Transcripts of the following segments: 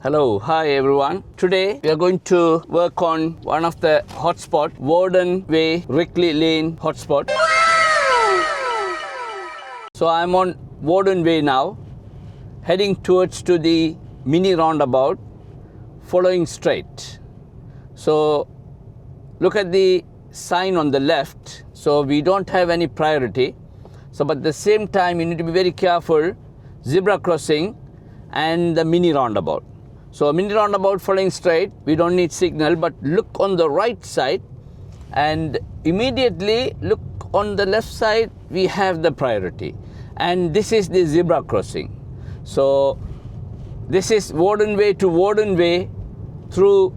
Hello, hi everyone. Today we are going to work on one of the hotspot, Whaddon Way, Rickley Lane hotspot. So I'm on Whaddon Way now, heading towards to the mini roundabout, following straight. So look at the sign on the left. So we don't have any priority. So but at the same time you need to be very careful, zebra crossing and the mini roundabout. So mini roundabout following straight, we don't need signal, but look on the right side and immediately look on the left side, we have the priority. And this is the zebra crossing. So this is Whaddon Way to Whaddon Way through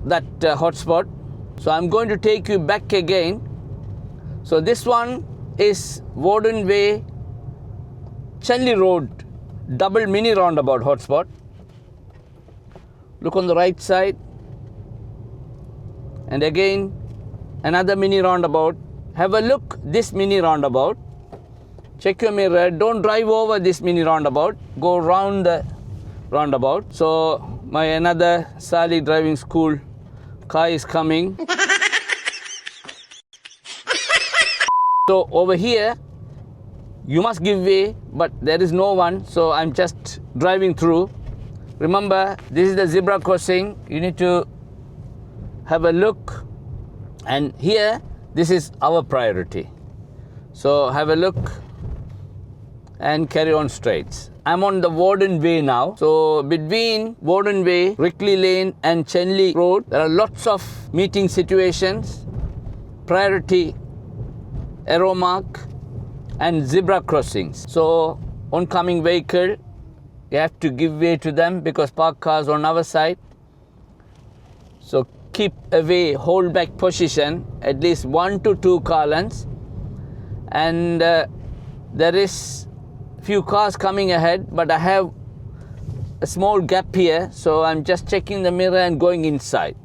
that hotspot. So I'm going to take you back again. So this one is Whaddon Way, Chenley Road, double mini roundabout hotspot. Look on the right side, and again another mini roundabout. Have a look this mini roundabout. Check your mirror. Don't drive over this mini roundabout. Go round the roundabout. So my another Sally driving school car is coming. So over here you must give way, but there is no one, so I'm just driving through. Remember, this is the zebra crossing. You need to have a look, and here this is our priority. So have a look and carry on straight. I'm on the Whaddon Way now. So between Whaddon Way, Rickley Lane and Chenley Road, there are lots of meeting situations, priority arrow mark and zebra crossings. So oncoming vehicle, you have to give way to them because parked cars on our side. So keep away, hold back position, at least 1 to 2 car lengths. And there is few cars coming ahead, but I have a small gap here, so I'm just checking the mirror and going inside.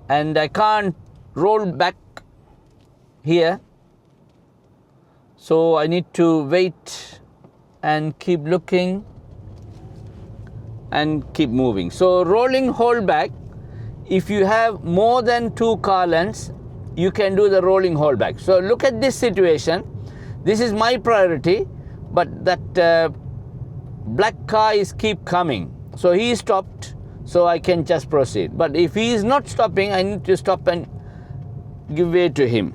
And I can't roll back here, so I need to wait and keep looking and keep moving. So rolling hold back, if you have more than 2 car lengths, you can do the rolling hold back. So look at this situation. This is my priority, but that black car is keep coming. So he stopped, so I can just proceed. But if he is not stopping, I need to stop and give way to him.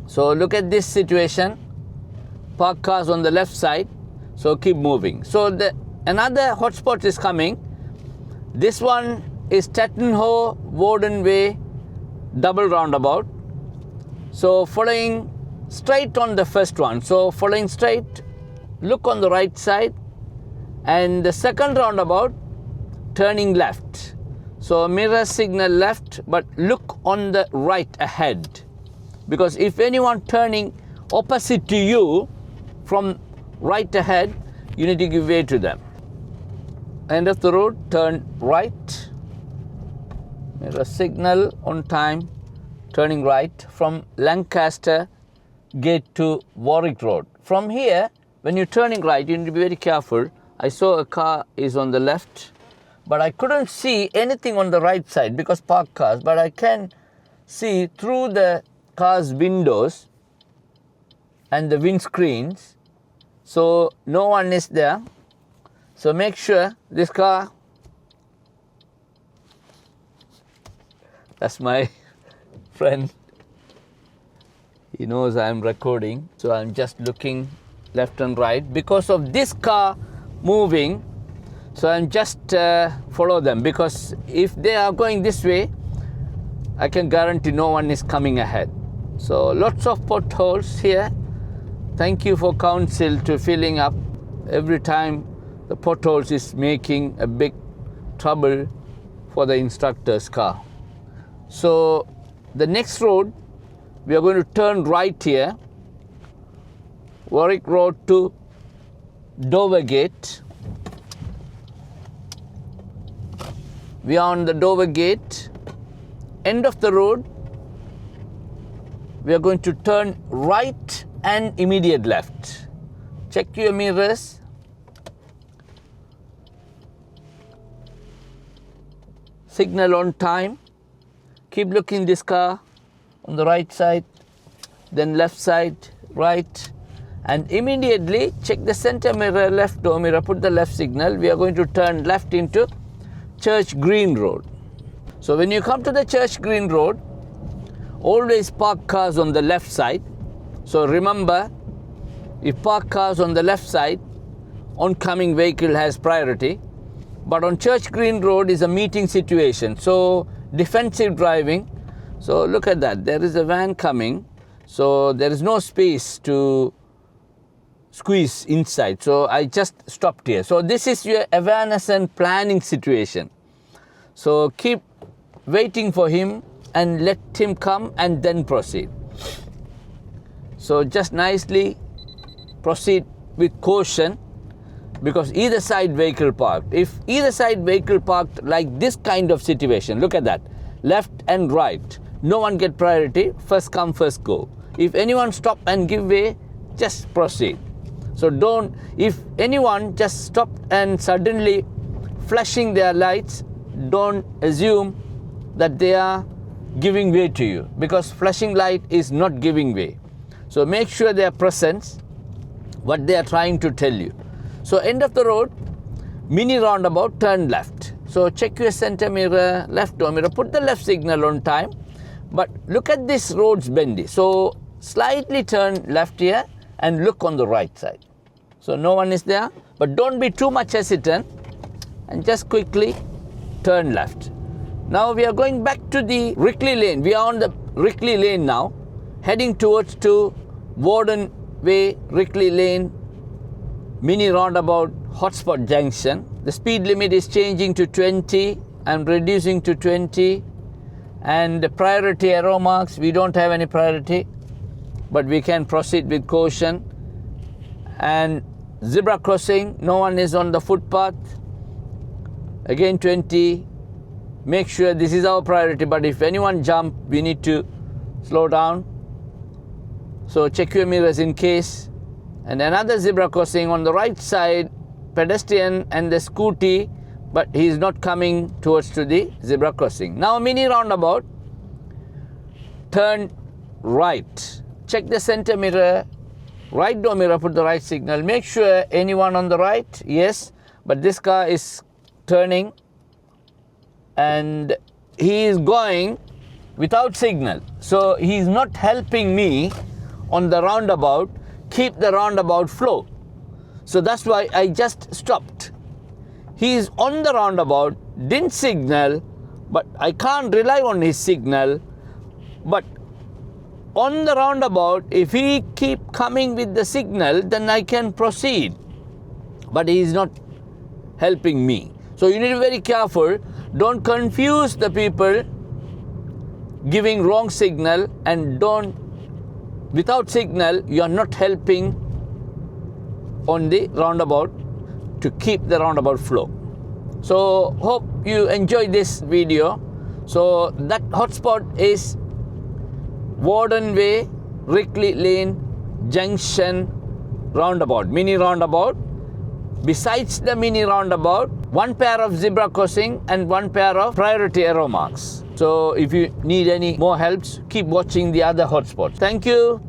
So look at this situation. Parked cars on the left side, so keep moving. So another hotspot is coming. This one is Tattenhoe Whaddon Way double roundabout. So following straight on the first one. So following straight, look on the right side, and the second roundabout turning left. So mirror signal left, but look on the right ahead, because if anyone turning opposite to you from right ahead, you need to give way to them. End of the road, turn right. Mirror signal on time, turning right from Lancaster Gate to Warwick Road. From here, when you're turning right, you need to be very careful. I saw a car is on the left, but I couldn't see anything on the right side because parked cars, but I can see through the car's windows and the windscreens. So no one is there. So make sure this car, that's my friend, he knows I'm recording. So I'm just looking left and right because of this car moving. So I'm just follow them, because if they are going this way, I can guarantee no one is coming ahead. So lots of potholes here. Thank you for council to filling up every time the potholes is making a big trouble for the instructor's car. So the next road, we are going to turn right here, Warwick Road to Dover Gate. We are on the Dover Gate. End of the road, we are going to turn right and immediate left. Check your mirrors. signal on time. Keep looking this car on the right side, then left side, right, and immediately check the center mirror, left door mirror, put the left signal. We are going to turn left into Church Green Road. So when you come to the Church Green Road, always park cars on the left side. So remember, if park cars on the left side, oncoming vehicle has priority. But on Church Green Road is a meeting situation, so defensive driving. So look at that, there is a van coming, so there is no space to squeeze inside, so I just stopped here. So this is your awareness and planning situation. So keep waiting for him and let him come and then proceed. So just nicely proceed with caution, because either side vehicle parked. If either side vehicle parked like this kind of situation, look at that, left and right, no one get priority, first come first go. If anyone stop and give way, just proceed. So don't, if anyone just stopped and suddenly flashing their lights, don't assume that they are giving way to you, because flashing light is not giving way. So make sure their presence, what they are trying to tell you. So end of the road, mini roundabout, turn left. So check your center mirror, left door mirror, put the left signal on time. But look at this road's bendy. So slightly turn left here and look on the right side. So no one is there, but don't be too much hesitant and just quickly turn left. Now we are going back to the Rickley Lane. We are on the Rickley Lane now, heading towards to Whaddon Way, Rickley Lane, mini roundabout, hotspot junction. The speed limit is changing to 20 and reducing to 20. And the priority arrow marks, we don't have any priority, but we can proceed with caution. And zebra crossing, no one is on the footpath. Again 20. Make sure this is our priority, but if anyone jump, we need to slow down. So check your mirrors in case. And another zebra crossing on the right side, pedestrian and the scooty, but he is not coming towards to the zebra crossing. Now mini roundabout, turn right. Check the center mirror, right door mirror, put the right signal. Make sure anyone on the right, yes, but this car is turning and he is going without signal. So he is not helping me on the roundabout, keep the roundabout flow. So that's why I just stopped. He is on the roundabout, didn't signal, but I can't rely on his signal. But on the roundabout, if he keep coming with the signal, then I can proceed. But he is not helping me. So you need to be very careful. Don't confuse the people giving wrong signal, and don't, without signal, you are not helping on the roundabout to keep the roundabout flow. So hope you enjoyed this video. So that hotspot is Whaddon Way, Rickley Lane, Junction, roundabout, mini roundabout. Besides the mini roundabout, one pair of zebra crossing and one pair of priority arrow marks. So if you need any more helps, keep watching the other hotspots. Thank you.